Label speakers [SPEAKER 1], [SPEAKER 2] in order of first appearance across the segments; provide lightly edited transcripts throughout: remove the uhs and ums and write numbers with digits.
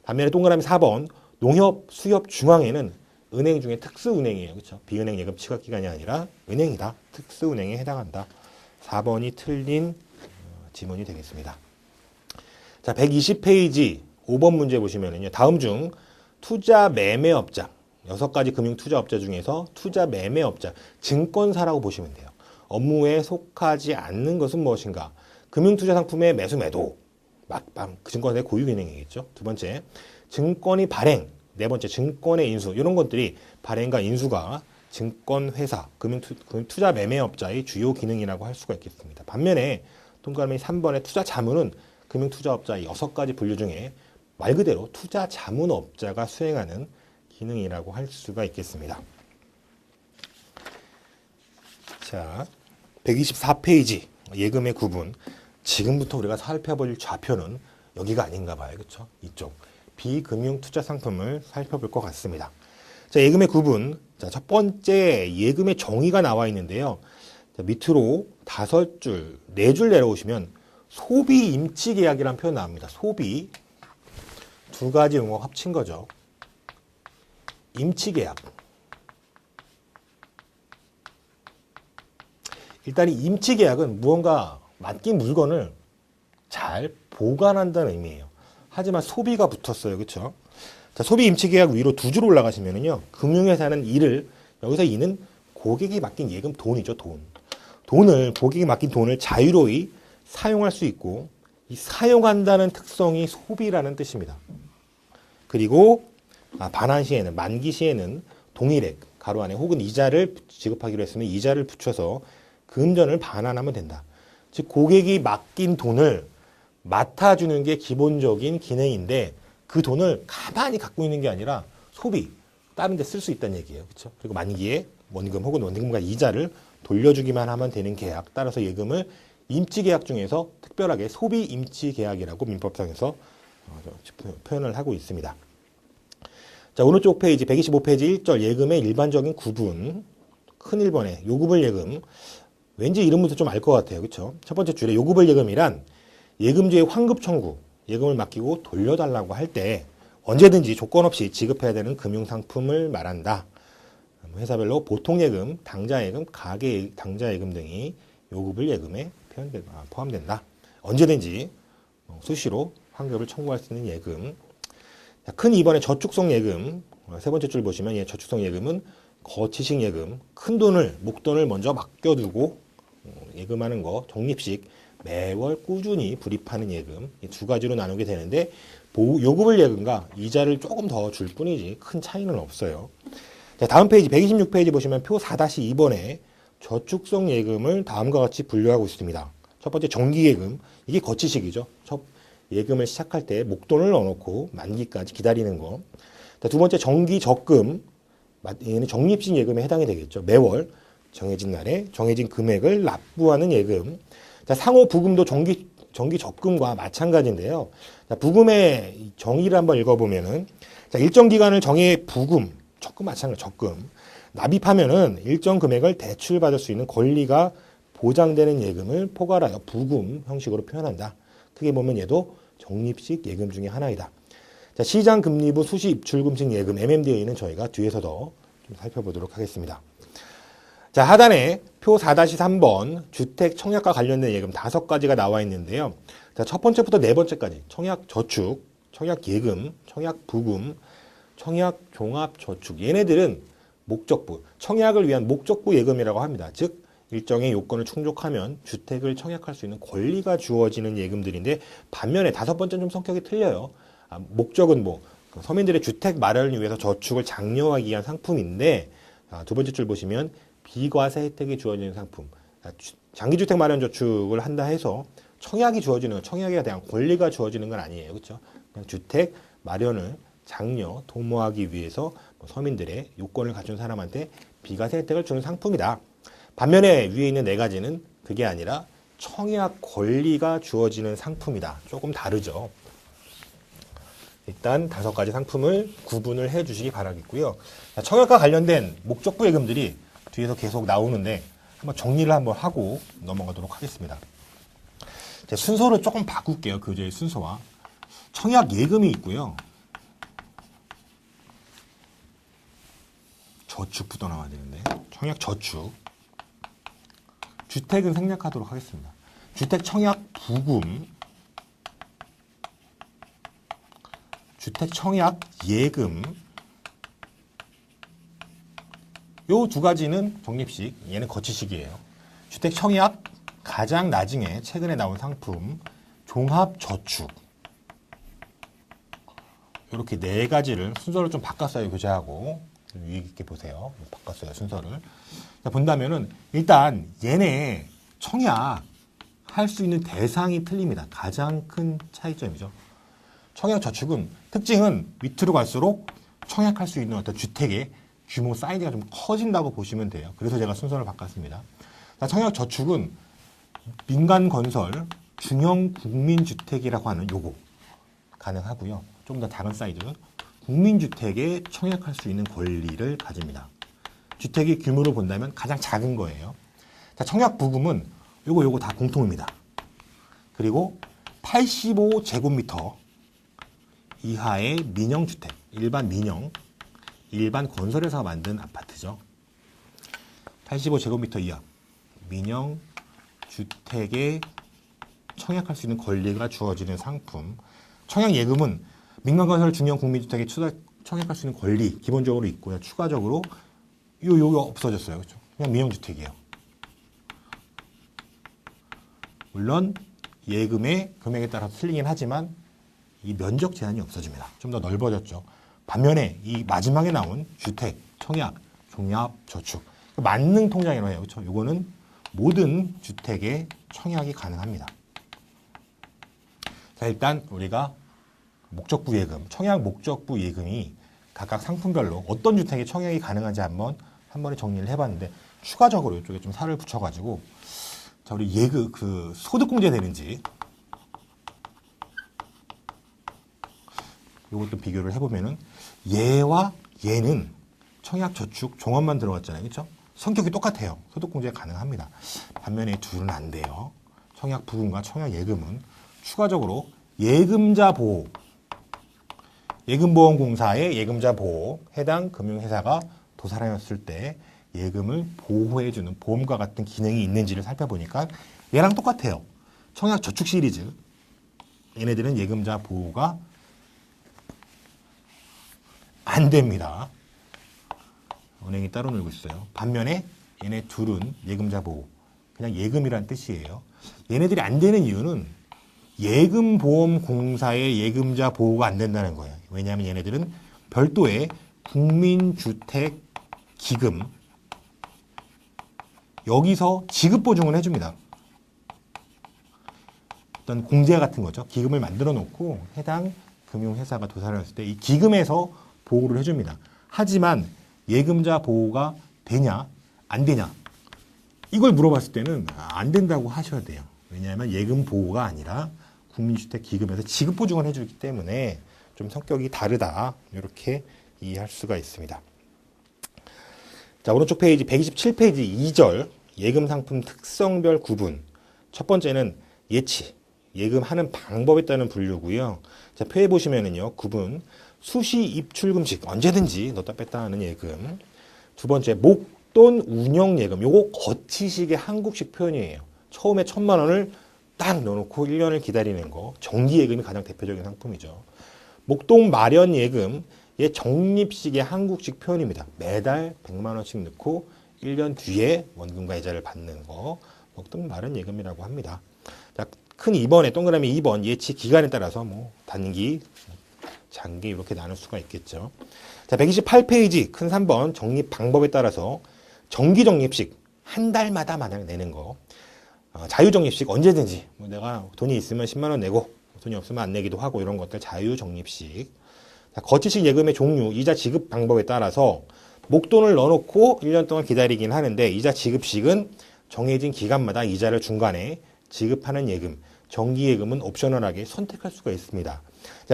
[SPEAKER 1] 반면에 동그라미 4번 농협, 수협, 중앙회는 은행 중에 특수은행이에요. 그렇죠? 비은행 예금 지급기관이 아니라 은행이다. 특수은행에 해당한다. 4번이 틀린 지문이 되겠습니다. 자, 120페이지 5번 문제 보시면은요. 다음 중 투자 매매업자 6가지 금융투자업자 중에서 투자 매매업자 증권사라고 보시면 돼요. 업무에 속하지 않는 것은 무엇인가? 금융투자상품의 매수 매도 막방 그 증권사의 고유기능이겠죠. 두 번째 증권이 발행, 네 번째 증권의 인수 이런 것들이 발행과 인수가 증권회사, 금융투자 매매업자의 주요 기능이라고 할 수가 있겠습니다. 반면에 동그라미 3번의 투자자문은 금융투자업자의 6가지 분류 중에 말 그대로 투자자문업자가 수행하는 기능이라고 할 수가 있겠습니다. 자, 124페이지 예금의 구분. 지금부터 우리가 살펴볼 좌표는 여기가 아닌가 봐요. 그렇죠? 이쪽. 비금융 투자 상품을 살펴볼 것 같습니다. 자, 예금의 구분. 자, 첫 번째 예금의 정의가 나와 있는데요. 자, 밑으로 5줄, 4줄 내려오시면 소비 임치 계약이라는 표현 나옵니다. 소비. 2가지 용어 합친 거죠. 임치 계약. 일단 이 임치 계약은 무언가 맡긴 물건을 잘 보관한다는 의미예요. 하지만 소비가 붙었어요. 그렇죠? 자, 소비 임치 계약 위로 2줄 올라가시면은요. 금융회사는 이를 여기서 이는 고객이 맡긴 예금 돈이죠. 고객이 맡긴 돈을 자유로이 사용할 수 있고 이 사용한다는 특성이 소비라는 뜻입니다. 그리고 반환 시에는 만기 시에는 동일액 가로 안에 혹은 이자를 지급하기로 했으면 이자를 붙여서 금전을 반환하면 된다. 즉 고객이 맡긴 돈을 맡아주는 게 기본적인 기능인데 그 돈을 가만히 갖고 있는 게 아니라 소비, 다른 데 쓸 수 있다는 얘기예요. 그렇죠? 그리고 만기에 원금 혹은 원금과 이자를 돌려주기만 하면 되는 계약. 따라서 예금을 임치계약 중에서 특별하게 소비 임치계약이라고 민법상에서 표현을 하고 있습니다. 자, 오른쪽 페이지 125페이지 1절 예금의 일반적인 구분. 큰 1번에 요구불 예금. 왠지 이름부터 좀 알 것 같아요. 그렇죠? 첫 번째 줄에 요구불 예금이란 예금주의 환급 청구, 예금을 맡기고 돌려달라고 할 때 언제든지 조건 없이 지급해야 되는 금융상품을 말한다. 회사별로 보통예금, 당자예금, 당자예금 등이 요구불 예금에 포함된다. 언제든지 수시로 환급을 청구할 수 있는 예금. 큰 2번의 저축성 예금, 세 번째 줄 보시면 저축성 예금은 거치식 예금, 큰 돈을, 목돈을 먼저 맡겨두고 예금하는 거, 적립식, 매월 꾸준히 불입하는 예금, 이 2가지로 나누게 되는데 요구불 예금과 이자를 조금 더 줄 뿐이지 큰 차이는 없어요. 자, 다음 페이지 126페이지 보시면 표 4-2번에 저축성 예금을 다음과 같이 분류하고 있습니다. 첫 번째 정기예금, 이게 거치식이죠. 첫 예금을 시작할 때 목돈을 넣어놓고 만기까지 기다리는 거. 자, 두 번째 정기적금, 얘는 적립식 예금에 해당이 되겠죠. 매월 정해진 날에 정해진 금액을 납부하는 예금. 자, 상호 부금도 정기 적금과 마찬가지인데요. 자, 부금의 정의를 한번 읽어보면은, 자, 일정 기간을 정해 부금, 적금 마찬가지 적금 납입하면은 일정 금액을 대출받을 수 있는 권리가 보장되는 예금을 포괄하여 부금 형식으로 표현한다. 크게 보면 얘도 적립식 예금 중에 하나이다. 자, 시장금리부 수시 입출금식 예금 MMDA는 저희가 뒤에서 더 좀 살펴보도록 하겠습니다. 자, 하단에 표 4-3번 주택 청약과 관련된 예금 5가지가 나와 있는데요. 자, 첫 번째부터 네 번째까지 청약 저축, 청약 예금, 청약 부금, 청약 종합 저축. 얘네들은 목적부, 청약을 위한 목적부 예금이라고 합니다. 즉 일정의 요건을 충족하면 주택을 청약할 수 있는 권리가 주어지는 예금들인데 반면에 5번째는 좀 성격이 틀려요. 목적은 서민들의 주택 마련을 위해서 저축을 장려하기 위한 상품인데 두 번째 줄 보시면 비과세 혜택이 주어지는 상품. 장기주택 마련 저축을 한다 해서 청약이 주어지는, 청약에 대한 권리가 주어지는 건 아니에요. 그렇죠? 그냥 주택 마련을 장려, 도모하기 위해서 서민들의 요건을 갖춘 사람한테 비과세 혜택을 주는 상품이다. 반면에 위에 있는 4가지는 그게 아니라 청약 권리가 주어지는 상품이다. 조금 다르죠. 일단 5가지 상품을 구분을 해 주시기 바라겠고요. 청약과 관련된 목적부 예금들이 뒤에서 계속 나오는데 한번 정리를 한번 하고 넘어가도록 하겠습니다. 순서를 조금 바꿀게요. 교재의 순서와. 청약 예금이 있고요. 저축부터 나와야 되는데 청약 저축. 주택은 생략하도록 하겠습니다. 주택 청약 부금, 주택 청약 예금, 요 두 가지는 적립식, 얘는 거치식이에요. 주택 청약 가장 나중에 최근에 나온 상품 종합저축, 이렇게 네 가지를 순서를 좀 바꿨어요. 교재하고 유의 깊게 보세요. 바꿨어요, 순서를. 자, 본다면은 일단 얘네 청약 할 수 있는 대상이 틀립니다. 가장 큰 차이점이죠. 청약 저축은 특징은 밑으로 갈수록 청약할 수 있는 어떤 주택의 규모 사이즈가 좀 커진다고 보시면 돼요. 그래서 제가 순서를 바꿨습니다. 자, 청약 저축은 민간 건설 중형 국민주택이라고 하는 요거 가능하고요. 좀 더 작은 사이즈 국민주택에 청약할 수 있는 권리를 가집니다. 주택의 규모를 본다면 가장 작은 거예요. 자, 청약 부금은 요거 다 공통입니다. 그리고 85제곱미터 이하의 민영주택, 일반 민영, 일반 건설회사가 만든 아파트죠. 85제곱미터 이하 민영주택에 청약할 수 있는 권리가 주어지는 상품. 청약예금은 민간건설 중형 국민주택에 청약할 수 있는 권리 기본적으로 있고요. 추가적으로 요거 없어졌어요. 그렇죠? 그냥 민영주택이에요. 물론 예금의 금액에 따라서 틀리긴 하지만 이 면적 제한이 없어집니다. 좀 더 넓어졌죠. 반면에 이 마지막에 나온 주택, 청약, 종합저축, 만능 통장이라고 해요. 그렇죠? 요거는 모든 주택에 청약이 가능합니다. 자, 일단 우리가 목적부 예금, 청약 목적부 예금이 각각 상품별로 어떤 주택에 청약이 가능한지 한 번에 정리를 해봤는데 추가적으로 이쪽에 좀 살을 붙여가지고 자, 우리 예금 소득공제 되는지 이것도 비교를 해보면은 얘와 얘는 청약 저축 종합만 들어갔잖아요, 그렇죠? 성격이 똑같아요. 소득공제 가능합니다. 반면에 이 둘은 안 돼요. 청약 부금과 청약 예금은 추가적으로 예금자 보호, 예금보험공사의 예금자 보호, 해당 금융회사가 도산하였을 때 예금을 보호해주는 보험과 같은 기능이 있는지를 살펴보니까 얘랑 똑같아요. 청약 저축 시리즈, 얘네들은 예금자 보호가 안 됩니다. 은행이 따로 놀고 있어요. 반면에 얘네 둘은 예금자 보호, 그냥 예금이란 뜻이에요. 얘네들이 안 되는 이유는 예금보험공사의 예금자 보호가 안 된다는 거예요. 왜냐하면 얘네들은 별도의 국민주택기금, 여기서 지급보증을 해줍니다. 어떤 공제 같은 거죠. 기금을 만들어 놓고 해당 금융회사가 도산을 했을 때 이 기금에서 보호를 해줍니다. 하지만 예금자 보호가 되냐 안 되냐 이걸 물어봤을 때는 안 된다고 하셔야 돼요. 왜냐하면 예금 보호가 아니라 국민주택 기금에서 지급 보증을 해주기 때문에 좀 성격이 다르다, 이렇게 이해할 수가 있습니다. 자, 오른쪽 페이지 127페이지 2절 예금 상품 특성별 구분. 첫 번째는 예치, 예금하는 방법에 따른 분류고요. 자, 표에 보시면은요, 구분 수시 입출금식, 언제든지 넣었다 뺐다 하는 예금. 두 번째 목돈 운영 예금, 요거 거치식의 한국식 표현이에요. 처음에 1,000만 원을 딱 넣어놓고 1년을 기다리는 거, 정기예금이 가장 대표적인 상품이죠. 목돈 마련 예금의 적립식의 한국식 표현입니다. 매달 100만 원씩 넣고 1년 뒤에 원금과 이자를 받는 거, 목돈 마련 예금이라고 합니다. 자, 큰 2번에 동그라미 2번 예치 기간에 따라서 뭐 단기, 장기 이렇게 나눌 수가 있겠죠. 자, 128페이지 큰 3번 적립 방법에 따라서 정기 적립식 한 달마다 만약 내는 거, 자유적립식 언제든지 뭐 내가 돈이 있으면 10만 원 내고 돈이 없으면 안 내기도 하고 이런 것들 자유적립식. 거치식 예금의 종류, 이자 지급 방법에 따라서 목돈을 넣어놓고 1년 동안 기다리긴 하는데 이자 지급식은 정해진 기간마다 이자를 중간에 지급하는 예금, 정기예금은 옵셔널하게 선택할 수가 있습니다.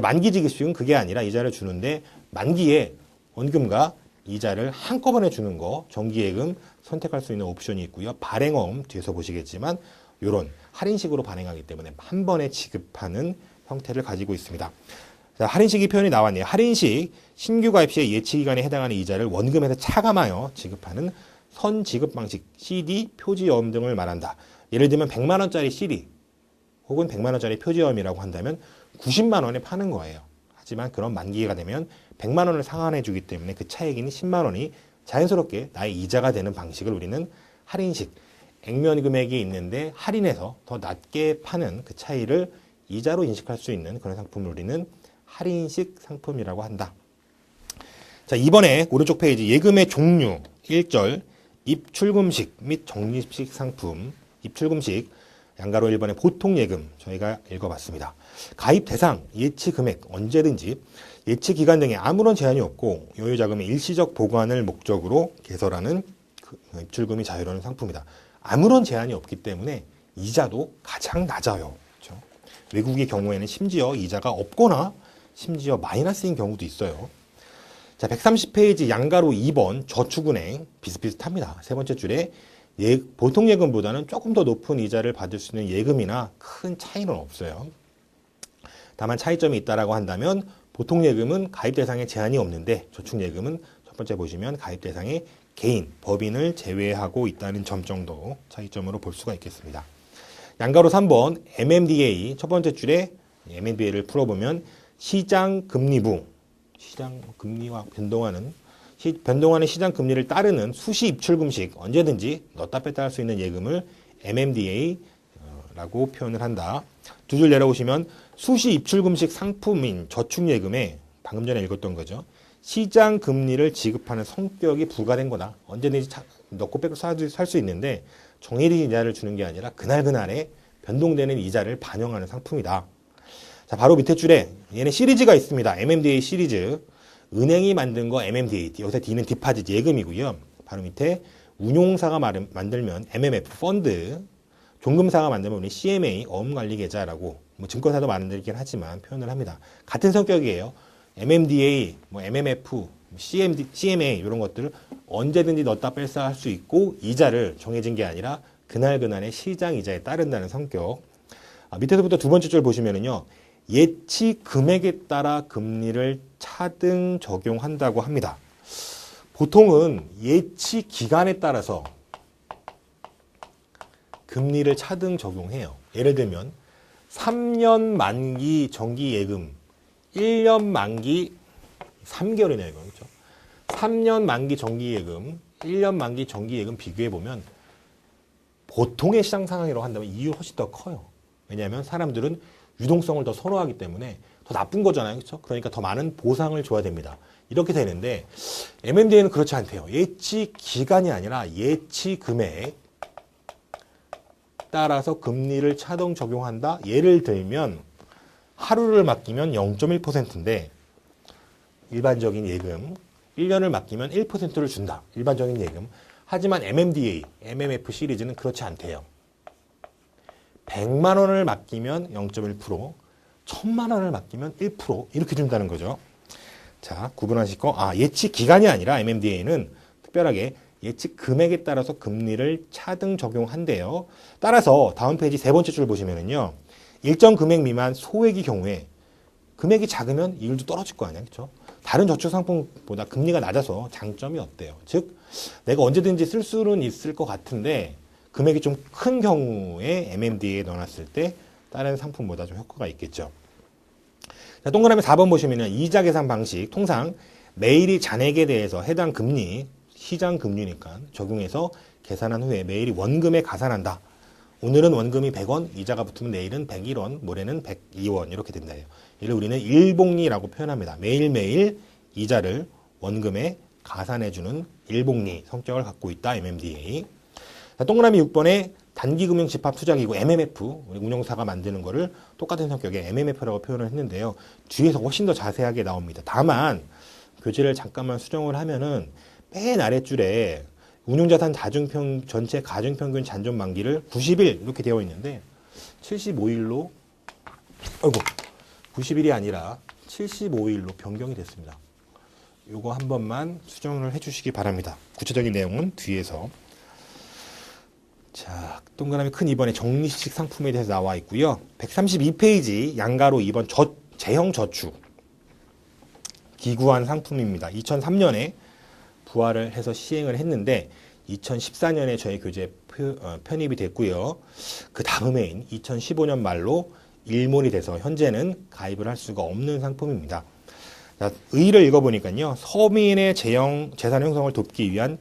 [SPEAKER 1] 만기 지급식은 그게 아니라 이자를 주는데 만기에 원금과 이자를 한꺼번에 주는 거, 정기예금 선택할 수 있는 옵션이 있고요. 발행어음 뒤에서 보시겠지만 이런 할인식으로 발행하기 때문에 한 번에 지급하는 형태를 가지고 있습니다. 자, 할인식이 표현이 나왔네요. 할인식, 신규 가입 시에 예치 기간에 해당하는 이자를 원금에서 차감하여 지급하는 선지급 방식, CD, 표지여금 등을 말한다. 예를 들면 100만 원짜리 CD 혹은 100만 원짜리 표지여금이라고 한다면 90만 원에 파는 거예요. 하지만 그런 만기가 되면 100만 원을 상환해 주기 때문에 그 차액인 10만 원이 자연스럽게 나의 이자가 되는 방식을 우리는 할인식, 액면 금액이 있는데 할인해서 더 낮게 파는 그 차이를 이자로 인식할 수 있는 그런 상품을 우리는 할인식 상품이라고 한다. 자, 이번에 오른쪽 페이지 예금의 종류 1절 입출금식 및 적립식 상품, 입출금식 양가로 1번의 보통 예금 저희가 읽어봤습니다. 가입 대상, 예치 금액 언제든지 예치 기간 등에 아무런 제한이 없고 여유자금의 일시적 보관을 목적으로 개설하는 입출금이 자유로운 상품이다. 아무런 제한이 없기 때문에 이자도 가장 낮아요. 그렇죠? 외국의 경우에는 심지어 이자가 없거나 심지어 마이너스인 경우도 있어요. 자, 130페이지 양가로 2번 저축은행 비슷비슷합니다. 세 번째 줄에 보통 예금보다는 조금 더 높은 이자를 받을 수 있는 예금이나 큰 차이는 없어요. 다만 차이점이 있다라고 한다면 보통 예금은 가입 대상에 제한이 없는데 저축 예금은 첫 번째 보시면 가입 대상에 개인, 법인을 제외하고 있다는 점 정도 차이점으로 볼 수가 있겠습니다. 양가로 3번 MMDA 첫 번째 줄에 MMDA를 풀어보면 시장 금리부, 시장 금리와 변동하는 시장 금리를 따르는 수시 입출금식 언제든지 넣었다 뺐다 할 수 있는 예금을 MMDA라고 표현을 한다. 두 줄 내려오시면 수시 입출금식 상품인 저축예금에 방금 전에 읽었던 거죠. 시장 금리를 지급하는 성격이 부과된 거다. 언제든지 넣고 빼고 살 수 있는데 정해진 이자를 주는 게 아니라 그날그날에 변동되는 이자를 반영하는 상품이다. 자, 바로 밑에 줄에 얘는 시리즈가 있습니다. MMDA 시리즈. 은행이 만든 거 MMDA. 여기서 D는 디파짓 예금이고요. 바로 밑에 운용사가 만들면 MMF 펀드. 종금사가 만들면 우리 CMA 어음관리계좌라고 뭐 증권사도 만들긴 하지만 표현을 합니다. 같은 성격이에요. MMDA, 뭐 MMF, CMA 이런 것들을 언제든지 넣었다 뺐다 할 수 있고 이자를 정해진 게 아니라 그날그날의 시장 이자에 따른다는 성격. 밑에서부터 두 번째 줄 보시면은요. 예치 금액에 따라 금리를 차등 적용한다고 합니다. 보통은 예치 기간에 따라서 금리를 차등 적용해요. 예를 들면 3년 만기 정기 예금, 1년 만기 3개월이네요. 이거 그렇죠? 3년 만기 정기 예금, 1년 만기 정기 예금 비교해 보면 보통의 시장 상황이라고 한다면 이율 훨씬 더 커요. 왜냐하면 사람들은 유동성을 더 선호하기 때문에 더 나쁜 거잖아요. 그렇죠? 그러니까 더 많은 보상을 줘야 됩니다. 이렇게 되는데 MMDA는 그렇지 않대요. 예치 기간이 아니라 예치 금액 따라서 금리를 차등 적용한다. 예를 들면 하루를 맡기면 0.1%인데 일반적인 예금 1년을 맡기면 1%를 준다. 일반적인 예금. 하지만 MMDA, MMF 시리즈는 그렇지 않대요. 100만 원을 맡기면 0.1%, 1000만 원을 맡기면 1% 이렇게 준다는 거죠. 자, 구분하실 거. 예치 기간이 아니라 MMDA는 특별하게 예치 금액에 따라서 금리를 차등 적용한대요. 따라서 다음 페이지 세 번째 줄 보시면은요. 일정 금액 미만 소액의 경우에 금액이 작으면 이율도 떨어질 거 아니야. 그렇죠? 다른 저축 상품보다 금리가 낮아서 장점이 없대요. 즉, 내가 언제든지 쓸 수는 있을 것 같은데 금액이 좀 큰 경우에 MMDA에 넣어놨을 때 다른 상품보다 좀 효과가 있겠죠. 자, 동그라미 4번 보시면 이자 계산 방식 통상 매일이 잔액에 대해서 해당 금리 시장 금리니까 적용해서 계산한 후에 매일이 원금에 가산한다. 오늘은 원금이 100원, 이자가 붙으면 내일은 101원, 모레는 102원 이렇게 된다. 이를 우리는 일복리라고 표현합니다. 매일매일 이자를 원금에 가산해주는 일복리 성격을 갖고 있다. MMDA. 자, 동그라미 6번에 단기금융집합투자기구 MMF, 우리 운용사가 만드는 거를 똑같은 성격의 MMF라고 표현을 했는데요. 뒤에서 훨씬 더 자세하게 나옵니다. 다만 교재를 잠깐만 수정을 하면은 맨 아랫줄에 운용자산 전체 가중평균 잔존 만기를 90일 이렇게 되어 있는데 75일로 90일이 아니라 75일로 변경이 됐습니다. 요거 한 번만 수정을 해주시기 바랍니다. 구체적인 내용은 뒤에서. 자, 동그라미 큰 2번에 적립식 상품에 대해서 나와 있고요. 132페이지 양가로 2번 제형 저축. 기구한 상품입니다. 2003년에 부활을 해서 시행을 했는데 2014년에 저희 교재에 편입이 됐고요. 그 다음해인 2015년 말로 일몰이 돼서 현재는 가입을 할 수가 없는 상품입니다. 자, 의의를 읽어보니까요. 서민의 재산 형성을 돕기 위한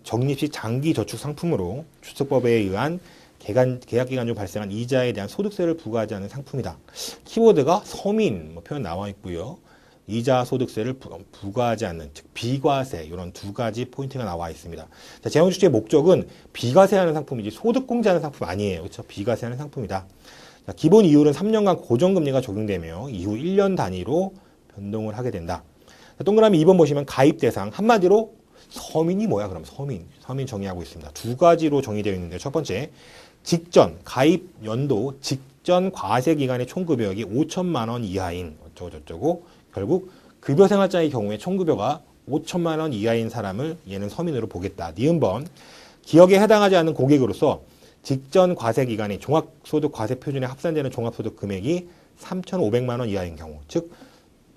[SPEAKER 1] 적립식 장기저축 상품으로 주택법에 의한 계약기간 중 발생한 이자에 대한 소득세를 부과하지 않는 상품이다. 키워드가 서민 표현 나와 있고요. 이자 소득세를 부과하지 않는, 즉 비과세, 이런 두 가지 포인트가 나와 있습니다. 자, 재형주택의 목적은 비과세하는 상품이지 소득공제하는 상품 아니에요. 그렇죠? 비과세하는 상품이다. 자, 기본 이율은 3년간 고정금리가 적용되며 이후 1년 단위로 변동을 하게 된다. 자, 동그라미 2번 보시면 가입 대상, 한마디로 서민이 뭐야? 그럼 서민 정의하고 있습니다. 두 가지로 정의되어 있는데, 첫 번째, 직전 가입 연도 직전 과세 기간의 총급여액이 5천만 원 이하인 어쩌고저쩌고, 결국 급여생활자의 경우에 총급여가 5천만 원 이하인 사람을 얘는 서민으로 보겠다. 니은번, 기억에 해당하지 않는 고객으로서 직전 과세 기간이 종합소득 과세 표준에 합산되는 종합소득 금액이 3,500만 원 이하인 경우, 즉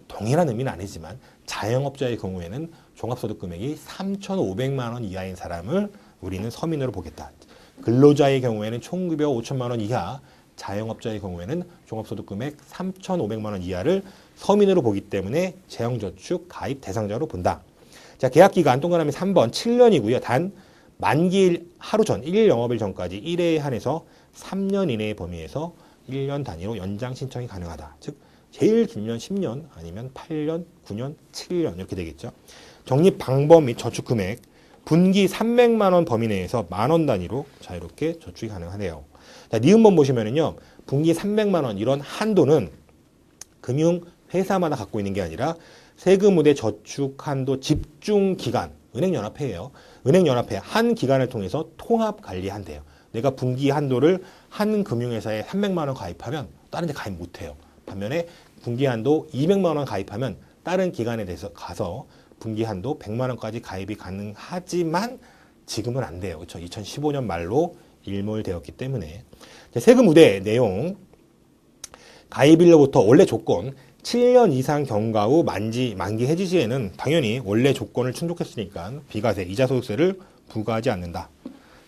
[SPEAKER 1] 동일한 의미는 아니지만 자영업자의 경우에는 종합소득 금액이 3,500만 원 이하인 사람을 우리는 서민으로 보겠다. 근로자의 경우에는 총급여 5천만 원 이하, 자영업자의 경우에는 종합소득 금액 3,500만 원 이하를 서민으로 보기 때문에 재형저축 가입 대상자로 본다. 자, 계약기간 동그라미 3번 7년이고요. 단 만기일 하루 전, 1일 영업일 전까지 1회에 한해서 3년 이내의 범위에서 1년 단위로 연장 신청이 가능하다. 즉 제일 길면 10년, 아니면 8년, 9년, 7년 이렇게 되겠죠. 적립 방법 및 저축 금액, 분기 300만 원 범위 내에서 만원 단위로 자유롭게 저축이 가능하네요. 자, 니은번 보시면은요, 분기 300만 원 이런 한도는 금융회사마다 갖고 있는 게 아니라 세금우대 저축 한도 집중 기간, 은행연합회예요. 은행연합회 한 기관을 통해서 통합 관리한대요. 내가 분기 한도를 한 금융회사에 300만 원 가입하면 다른 데 가입 못해요. 반면에 분기 한도 200만 원 가입하면 다른 기관에 대해서 가서 분기 한도 100만 원까지 가입이 가능하지만 지금은 안 돼요. 그렇죠? 2015년 말로 일몰되었기 때문에. 세금 우대 내용, 가입일로부터 원래 조건 7년 이상 경과 후 만기 해지 시에는 당연히 원래 조건을 충족했으니까 비과세, 이자소득세를 부과하지 않는다.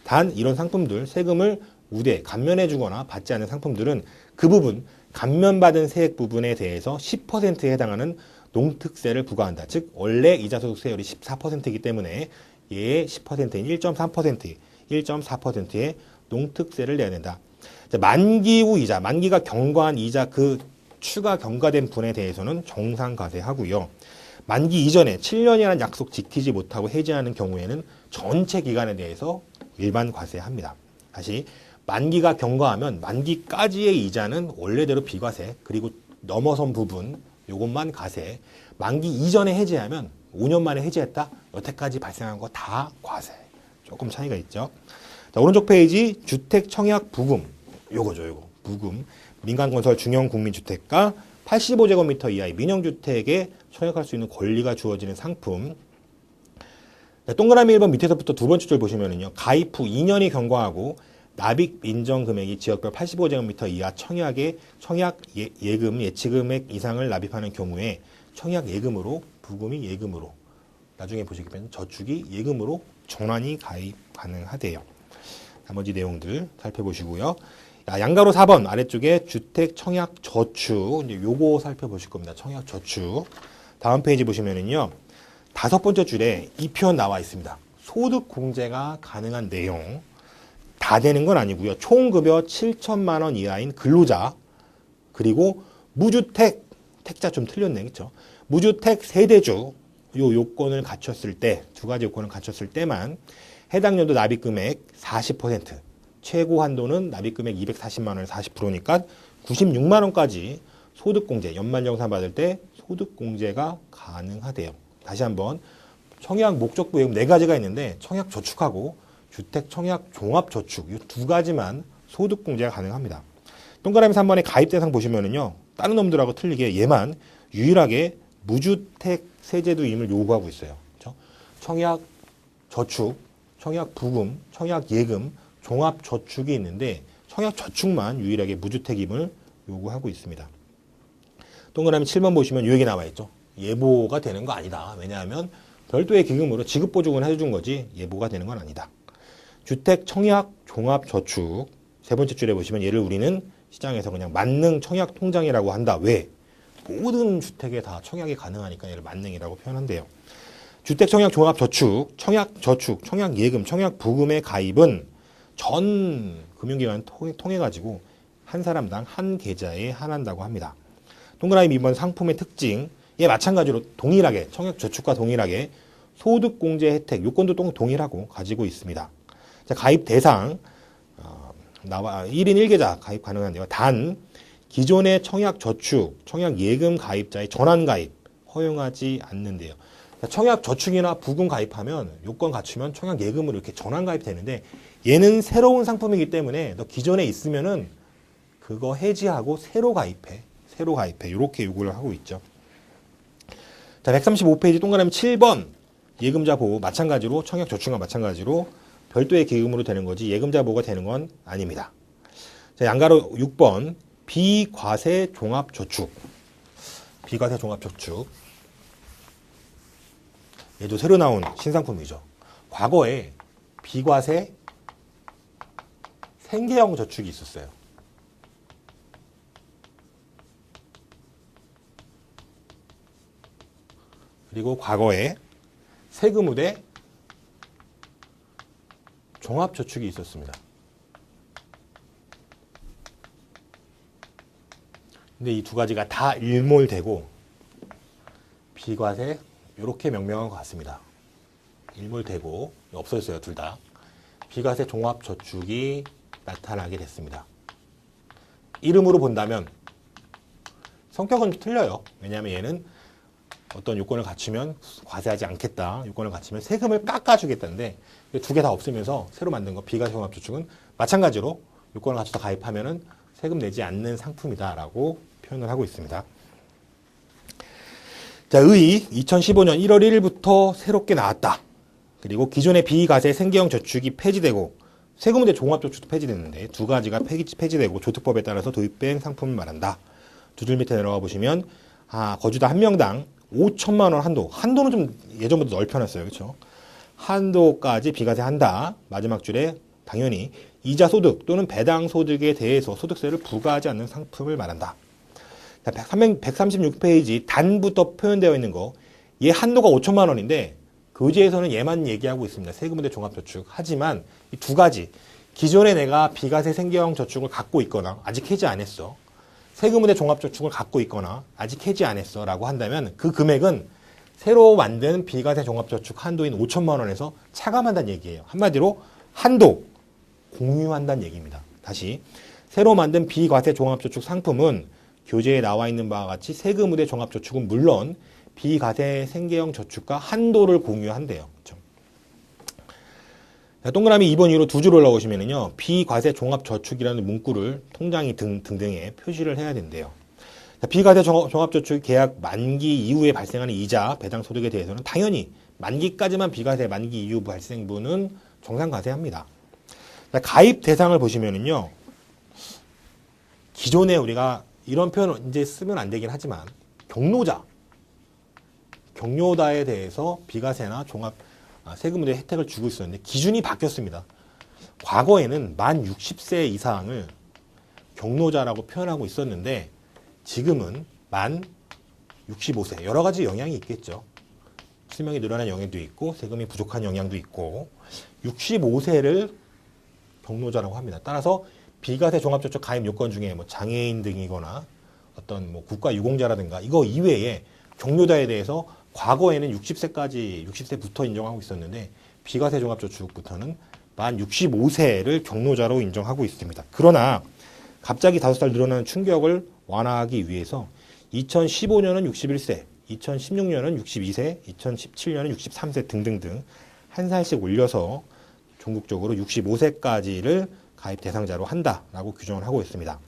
[SPEAKER 1] 단 이런 상품들, 세금을 우대, 감면해 주거나 받지 않는 상품들은 그 부분, 감면받은 세액 부분에 대해서 10%에 해당하는 농특세를 부과한다. 즉 원래 이자소득세율이 14%이기 때문에 얘의 10%인 1.4%의 농특세를 내야 된다. 자, 만기 후 이자, 만기가 경과한 이자 그 추가 경과된 분에 대해서는 정상과세하고요. 만기 이전에 7년이라는 약속 지키지 못하고 해지하는 경우에는 전체 기간에 대해서 일반 과세합니다. 다시 만기가 경과하면 만기까지의 이자는 원래대로 비과세, 그리고 넘어선 부분 요것만 과세. 만기 이전에 해지하면 5년 만에 해지했다. 여태까지 발생한 거 다 과세. 조금 차이가 있죠. 자, 오른쪽 페이지 주택 청약 부금. 요거죠, 요거. 부금. 민간건설 중형국민주택가 85제곱미터 이하의 민영주택에 청약할 수 있는 권리가 주어지는 상품. 자, 동그라미 1번 밑에서부터 두 번째 줄 보시면은요. 가입 후 2년이 경과하고 납입 인정 금액이 지역별 85제곱미터 이하 청약 예금 예치금액 이상을 납입하는 경우에 청약 예금으로, 부금이 예금으로, 나중에 보시면 저축이 예금으로 전환이 가입 가능하대요. 나머지 내용들 살펴보시고요. 양가로 4번 아래쪽에 주택 청약 저축, 이제 요거 살펴보실 겁니다. 청약 저축. 다음 페이지 보시면은요. 다섯 번째 줄에 이 표현 나와 있습니다. 소득 공제가 가능한 내용. 다 되는 건 아니고요. 총급여 7천만 원 이하인 근로자, 그리고 무주택, 택자 좀 틀렸네, 그렇죠? 무주택 세대주 요 요건을 갖췄을 때, 두 가지 요건을 갖췄을 때만 해당 연도 납입 금액 40%, 최고 한도는 납입 금액 240만 원에 40%니까 96만 원까지 소득 공제, 연말정산 받을 때 소득 공제가 가능하대요. 다시 한번 청약 목적부 예금 네 가지가 있는데 청약 저축하고 주택 청약 종합저축 이 두 가지만 소득 공제가 가능합니다. 동그라미 3번의 가입 대상 보시면은요. 다른 놈들하고 틀리게 얘만 유일하게 무주택 세제도임을 요구하고 있어요. 그렇죠? 청약 저축, 청약 부금, 청약 예금, 종합저축이 있는데 청약 저축만 유일하게 무주택임을 요구하고 있습니다. 동그라미 7번 보시면 요 얘기 나와 있죠. 예보가 되는 거 아니다. 왜냐하면 별도의 기금으로 지급보조금 해준 거지 예보가 되는 건 아니다. 주택 청약 종합 저축 세 번째 줄에 보시면 얘를 우리는 시장에서 그냥 만능 청약 통장이라고 한다. 왜? 모든 주택에 다 청약이 가능하니까 얘를 만능이라고 표현한대요. 주택 청약 종합 저축, 청약 저축, 청약 예금, 청약 부금의 가입은 전 금융기관 통해 가지고 한 사람당 한 계좌에 한한다고 합니다. 동그라미 2번 상품의 특징, 얘 마찬가지로 동일하게 청약 저축과 동일하게 소득 공제 혜택 요건도 동일하고 가지고 있습니다. 자, 가입 대상 1인 1계좌 가입 가능한데요. 단 기존의 청약 저축, 청약 예금 가입자의 전환 가입 허용하지 않는데요. 청약 저축이나 부금 가입하면 요건 갖추면 청약 예금으로 이렇게 전환 가입되는데 얘는 새로운 상품이기 때문에 너 기존에 있으면은 그거 해지하고 새로 가입해. 이렇게 요구를 하고 있죠. 자, 135페이지 동그라미 7번 예금자 보호 마찬가지로 청약 저축과 마찬가지로 별도의 기금으로 되는 거지 예금자 보호가 되는 건 아닙니다. 자, 양가로 6번 비과세 종합저축. 비과세 종합저축. 얘도 새로 나온 신상품이죠. 과거에 비과세 생계형 저축이 있었어요. 그리고 과거에 세금 우대 종합저축이 있었습니다. 근데 이 두 가지가 다 일몰되고 비과세 이렇게 명명한 것 같습니다. 일몰되고 없어졌어요. 둘 다. 비과세 종합저축이 나타나게 됐습니다. 이름으로 본다면 성격은 틀려요. 왜냐하면 얘는 어떤 요건을 갖추면 과세하지 않겠다. 요건을 갖추면 세금을 깎아주겠다는데 두 개 다 없으면서 새로 만든 거 비과세 종합저축은 마찬가지로 요건을 갖춰서 가입하면은 세금 내지 않는 상품이다라고 표현을 하고 있습니다. 자, 2015년 1월 1일부터 새롭게 나왔다. 그리고 기존의 비과세 생계형 저축이 폐지되고 세금우대 종합저축도 폐지됐는데 두 가지가 폐지되고 조특법에 따라서 도입된 상품을 말한다. 두 줄 밑에 내려가 보시면 거주자 한 명당 5천만 원 한도는 좀 예전보다 넓혀놨어요. 그렇죠? 한도까지 비과세 한다. 마지막 줄에 당연히 이자 소득 또는 배당 소득에 대해서 소득세를 부과하지 않는 상품을 말한다. 136페이지 단부터 표현되어 있는 거, 얘 한도가 5천만 원인데 교재에서는 얘만 얘기하고 있습니다. 세금우대 종합저축. 하지만 이 두 가지, 기존에 내가 비과세 생계형 저축을 갖고 있거나 아직 해지 안 했어. 세금우대 종합저축을 갖고 있거나 아직 해지 안 했어 라고 한다면 그 금액은 새로 만든 비과세 종합저축 한도인 5천만 원에서 차감한다는 얘기예요. 한마디로 한도 공유한다는 얘기입니다. 다시 새로 만든 비과세 종합저축 상품은 교재에 나와 있는 바와 같이 세금우대 종합저축은 물론 비과세 생계형 저축과 한도를 공유한대요. 그렇죠? 동그라미 2번 위로 두 줄 올라오시면요. 비과세 종합저축이라는 문구를 통장이 등등에 표시를 해야 된대요. 비과세 종합저축 계약 만기 이후에 발생하는 이자, 배당 소득에 대해서는 당연히 만기까지만 비과세, 만기 이후 발생분은 정상과세합니다. 가입 대상을 보시면은요. 기존에 우리가 이런 표현을 이제 쓰면 안 되긴 하지만 경로자에 대해서 비과세나 종합 세금우대 혜택을 주고 있었는데 기준이 바뀌었습니다. 과거에는 만 60세 이상을 경로자라고 표현하고 있었는데 지금은 만 65세. 여러 가지 영향이 있겠죠. 수명이 늘어난 영향도 있고 세금이 부족한 영향도 있고 65세를 경로자라고 합니다. 따라서 비과세 종합저축 가입 요건 중에 뭐 장애인 등이거나 어떤 뭐 국가유공자라든가 이거 이외에 경로자에 대해서 과거에는 60세부터 인정하고 있었는데 비과세 종합저축부터는 만 65세를 경로자로 인정하고 있습니다. 그러나 갑자기 5살 늘어나는 충격을 완화하기 위해서 2015년은 61세, 2016년은 62세, 2017년은 63세 등등등 한 살씩 올려서 전국적으로 65세까지를 가입 대상자로 한다라고 규정을 하고 있습니다.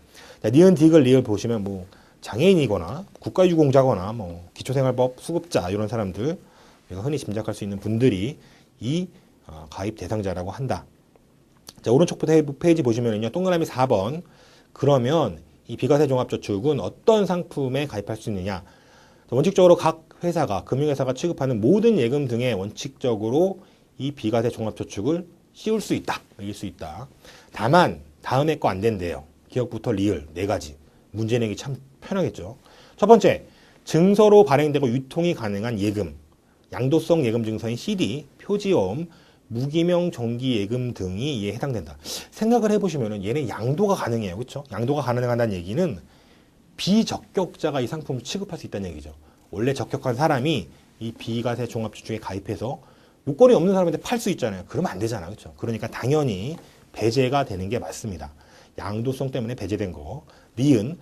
[SPEAKER 1] 니은, 디귿, 리을 보시면 뭐 장애인이거나 국가유공자거나 뭐 기초생활법 수급자 이런 사람들 우리가 흔히 짐작할 수 있는 분들이 이 가입 대상자라고 한다. 자, 오른쪽 페이지 보시면은요. 동그라미 4번. 그러면 이 비과세 종합저축은 어떤 상품에 가입할 수 있느냐? 원칙적으로 각 회사가 금융회사가 취급하는 모든 예금 등에 원칙적으로 이 비과세 종합저축을 씌울 수 있다. 이길 수 있다. 다만 다음에 거 안 된대요. 기억부터 리을 네 가지. 문제 내기 참 편하겠죠. 첫 번째, 증서로 발행되고 유통이 가능한 예금, 양도성 예금 증서인 CD, 표지어음, 무기명 정기 예금 등이 이에 해당된다. 생각을 해보시면은 얘는 양도가 가능해요. 그렇죠? 양도가 가능하다는 얘기는 비적격자가 이 상품을 취급할 수 있다는 얘기죠. 원래 적격한 사람이 이 비과세 종합저축에 가입해서 요건이 없는 사람한테 팔 수 있잖아요. 그러면 안 되잖아. 그렇죠? 그러니까 당연히 배제가 되는 게 맞습니다. 양도성 때문에 배제된 거. 니은,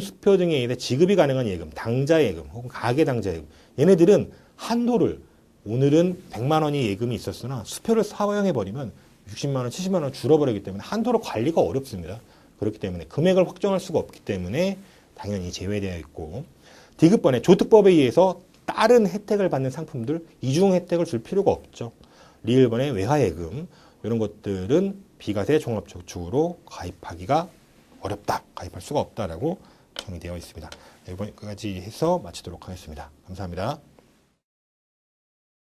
[SPEAKER 1] 수표 등에 의해 지급이 가능한 예금, 당자예금 혹은 가계당자예금. 얘네들은 한도를 오늘은 100만 원이 예금이 있었으나 수표를 사용해버리면 60만 원, 70만 원 줄어버리기 때문에 한도를 관리가 어렵습니다. 그렇기 때문에 금액을 확정할 수가 없기 때문에 당연히 제외되어 있고, 디귿번에 조특법에 의해서 다른 혜택을 받는 상품들, 이중 혜택을 줄 필요가 없죠. 리을번에 외화예금, 이런 것들은 비과세 종합저축으로 가입하기가 어렵다. 가입할 수가 없다라고 정의되어 있습니다. 여기까지 해서 마치도록 하겠습니다. 감사합니다.